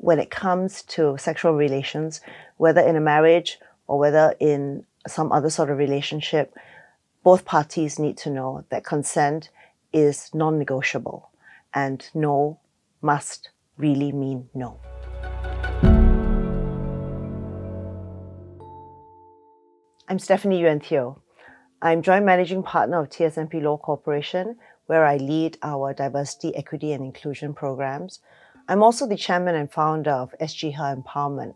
when it comes to sexual relations, whether in a marriage or whether in some other sort of relationship, both parties need to know that consent is non-negotiable, and no must really mean no. I'm Stefanie Yuen Thio. I'm Joint Managing Partner of TSMP Law Corporation, where I lead our diversity, equity and inclusion programs. I'm also the chairman and founder of SG Her Empowerment,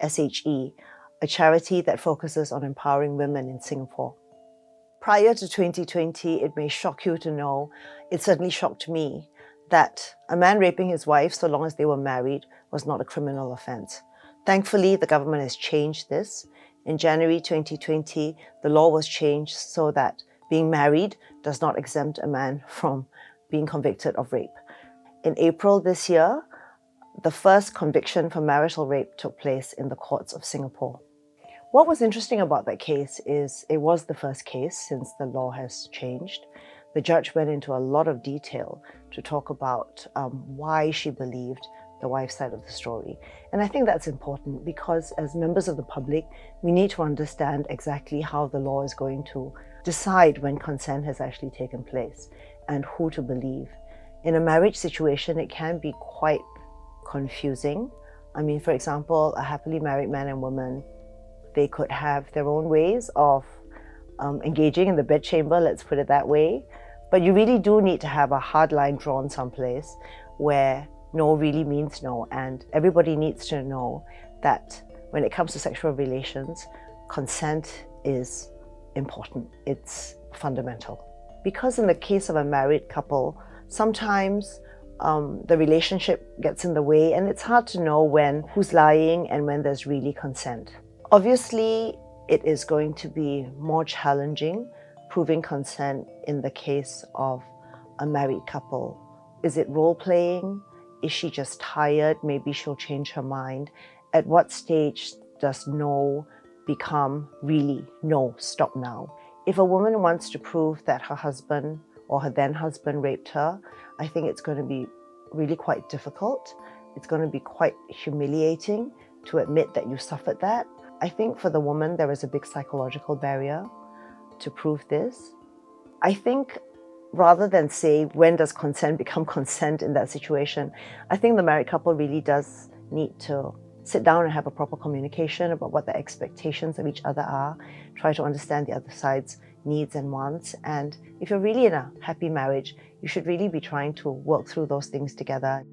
SHE, a charity that focuses on empowering women in Singapore. Prior to 2020, it may shock you to know, it certainly shocked me, that a man raping his wife, so long as they were married, was not a criminal offense. Thankfully, the government has changed this. In January 2020, the law was changed so that being married does not exempt a man from being convicted of rape. In April this year, the first conviction for marital rape took place in the courts of Singapore. What was interesting about that case is it was the first case since the law has changed. The judge went into a lot of detail to talk about why she believed the wife's side of the story. And I think that's important because as members of the public, we need to understand exactly how the law is going to decide when consent has actually taken place and who to believe. In a marriage situation, it can be quite confusing. I mean, for example, a happily married man and woman, they could have their own ways of engaging in the bedchamber, let's put it that way. But you really do need to have a hard line drawn someplace where no really means no, and everybody needs to know that when it comes to sexual relations, consent is important. It's fundamental. Because in the case of a married couple, sometimes the relationship gets in the way and it's hard to know when who's lying and when there's really consent. Obviously, it is going to be more challenging proving consent in the case of a married couple. Is it role-playing? Is she just tired? Maybe she'll change her mind. At what stage does no become really no, stop now? If a woman wants to prove that her husband or her then husband raped her, I think it's going to be really quite difficult. It's going to be quite humiliating to admit that you suffered that. I think for the woman, there is a big psychological barrier to prove this. I think rather than say, when does consent become consent in that situation, I think the married couple really does need to sit down and have a proper communication about what the expectations of each other are, try to understand the other side's needs and wants. And if you're really in a happy marriage, you should really be trying to work through those things together.